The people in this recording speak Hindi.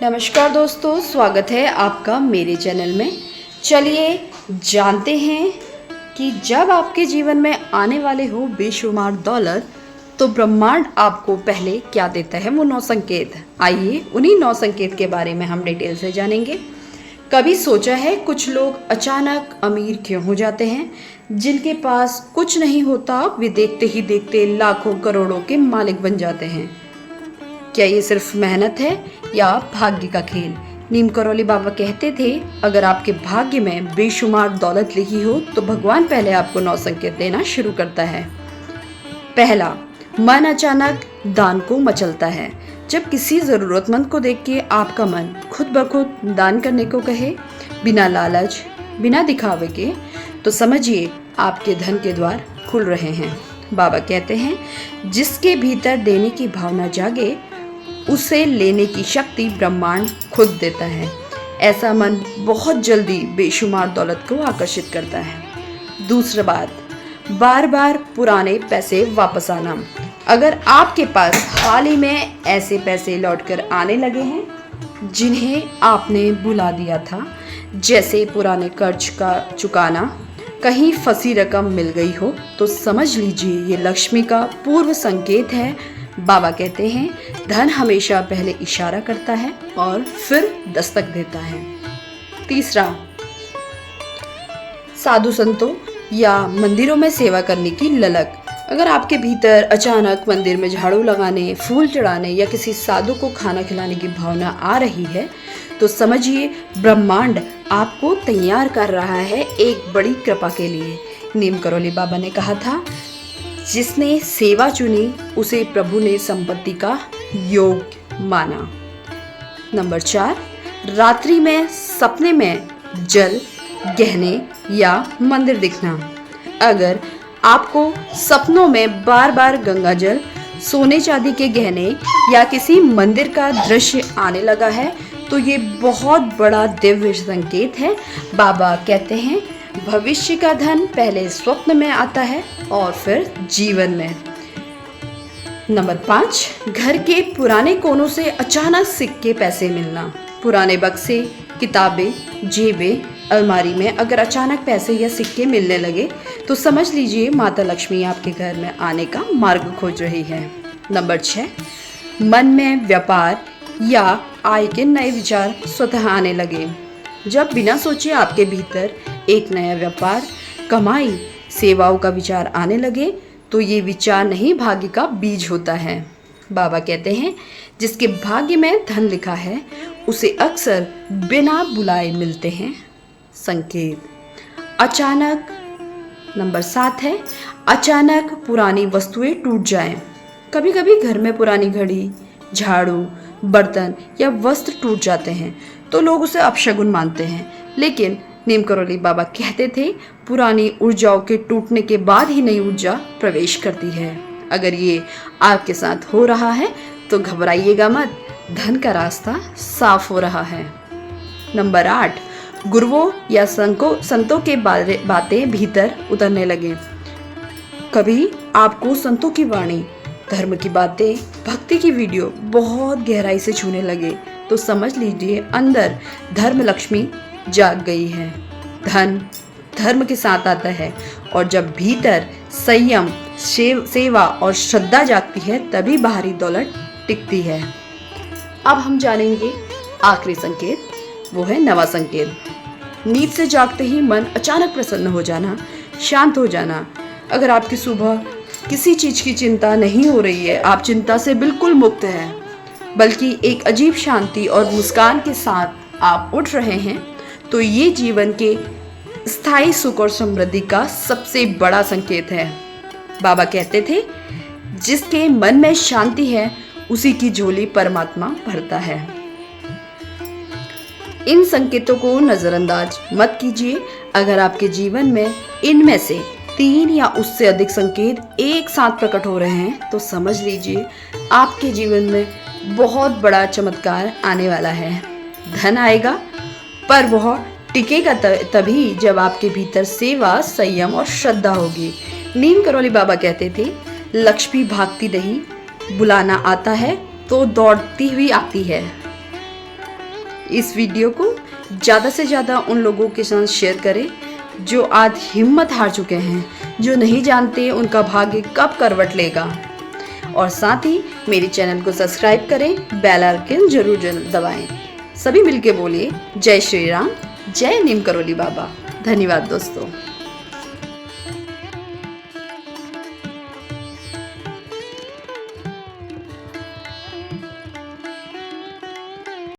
नमस्कार दोस्तों, स्वागत है आपका मेरे चैनल में। चलिए जानते हैं कि जब आपके जीवन में आने वाले हो बेशुमार दौलत तो ब्रह्मांड आपको पहले क्या देता है, वो 9 संकेत। आइए उन्हीं 9 संकेत के बारे में हम डिटेल से जानेंगे। कभी सोचा है कुछ लोग अचानक अमीर क्यों हो जाते हैं? जिनके पास कुछ नहीं होता वे देखते ही देखते लाखों करोड़ों के मालिक बन जाते हैं। क्या ये सिर्फ मेहनत है या भाग्य का खेल? नीम करौली बाबा कहते थे, अगर आपके भाग्य में बेशुमार दौलत लिखी हो तो भगवान पहले आपको 9 संकेत देना शुरू करता है। पहला, मन अचानक दान को मचलता है। जब किसी जरूरतमंद को देख के आपका मन खुद ब खुद दान करने को कहे, बिना लालच बिना दिखावे के, तो समझिए आपके धन के द्वार खुल रहे हैं। बाबा कहते हैं, जिसके भीतर देने की भावना जागे उसे लेने की शक्ति ब्रह्मांड खुद देता है। ऐसा मन बहुत जल्दी बेशुमार दौलत को आकर्षित करता है। दूसरी बात, बार बार पुराने पैसे वापस आना। अगर आपके पास हाल ही में ऐसे पैसे लौटकर आने लगे हैं जिन्हें आपने भुला दिया था, जैसे पुराने कर्ज का चुकाना, कहीं फंसी रकम मिल गई हो, तो समझ लीजिए ये लक्ष्मी का पूर्व संकेत है। बाबा कहते हैं, धन हमेशा पहले इशारा करता है और फिर दस्तक देता है। तीसरा, साधु संतों या मंदिरों में सेवा करने की ललक। अगर आपके भीतर अचानक मंदिर में झाड़ू लगाने, फूल चढ़ाने या किसी साधु को खाना खिलाने की भावना आ रही है, तो समझिए ब्रह्मांड आपको तैयार कर रहा है एक बड़ी कृपा के लिए। नीम करौली बाबा ने कहा था, जिसने सेवा चुनी उसे प्रभु ने संपत्ति का योग माना। नंबर 4, रात्रि में सपने में जल, गहने या मंदिर दिखना। अगर आपको सपनों में बार बार गंगा जल, सोने चांदी के गहने या किसी मंदिर का दृश्य आने लगा है तो ये बहुत बड़ा दिव्य संकेत है। बाबा कहते हैं, भविष्य का धन पहले स्वप्न में आता है और फिर जीवन में। नंबर 5, घर के पुराने कोनों से अचानक सिक्के पैसे मिलना। पुराने बक्से, किताबें, जेबें, अलमारी में अगर अचानक पैसे या सिक्के मिलने लगे तो समझ लीजिए माता लक्ष्मी आपके घर में आने का मार्ग खोज रही है। नंबर 6, मन में व्यापार या आय के नए विचार स्वतः आने लगे। जब बिना सोचे आपके भीतर एक नया व्यापार, कमाई, सेवाओं का विचार आने लगे तो ये विचार नहीं भाग्य का बीज होता है। बाबा कहते हैं, जिसके भाग्य में धन लिखा है उसे अक्सर बिना बुलाए मिलते हैं संकेत। अचानक, नंबर 7 है, अचानक पुरानी वस्तुएं टूट जाएं। कभी कभी घर में पुरानी घड़ी, झाड़ू, बर्तन या वस्त्र टूट जाते हैं तो लोग उसे अपशगुन मानते हैं, लेकिन नीम करौली बाबा कहते थे, पुरानी ऊर्जाओं के टूटने के बाद ही नई ऊर्जा प्रवेश करती है। अगर ये आपके साथ हो रहा है तो घबराइएगा मत, धन का रास्ता साफ हो रहा है। नंबर 8, गुरुओं या संतों के बातें भीतर उतरने लगे। कभी आपको संतों की वाणी, धर्म की बातें, भक्ति की वीडियो बहुत गहराई से छूने लगे तो समझ लीजिए अंदर धर्म लक्ष्मी जाग गई है। धन धर्म के साथ आता है और जब भीतर संयम, सेवा और श्रद्धा जागती है तभी बाहरी दौलत टिकती है। अब हम जानेंगे आखिरी संकेत, वो है 9वां संकेत। नींद से जागते ही मन अचानक प्रसन्न हो जाना, शांत हो जाना। अगर आपकी सुबह किसी चीज की चिंता नहीं हो रही है, आप चिंता से बिल्कुल मुक्त हैं, बल्कि एक अजीब शांति और मुस्कान के साथ आप उठ रहे हैं, तो ये जीवन के स्थायी सुख और समृद्धि का सबसे बड़ा संकेत है। बाबा कहते थे, जिसके मन में शांति है उसी की झोली परमात्मा भरता है। इन संकेतों को नजरअंदाज मत कीजिए। अगर आपके जीवन में इनमें से 3 या उससे अधिक संकेत एक साथ प्रकट हो रहे हैं तो समझ लीजिए आपके जीवन में बहुत बड़ा चमत्कार आने वाला है। धन आएगा, पर वह टिकेगा तभी जब आपके भीतर सेवा, संयम और श्रद्धा होगी। नीम करौली बाबा कहते थे, लक्ष्मी भागती नहीं, बुलाना आता है तो दौड़ती हुई आती है। इस वीडियो को ज़्यादा से ज़्यादा उन लोगों के साथ शेयर करें जो आज हिम्मत हार चुके हैं, जो नहीं जानते उनका भाग्य कब करवट लेगा। और साथ ही मेरे चैनल को सब्सक्राइब करें, बेल आइकन जरूर दबाएं। सभी मिलके बोलिए जय श्री राम, जय नीम करोली बाबा। धन्यवाद दोस्तों।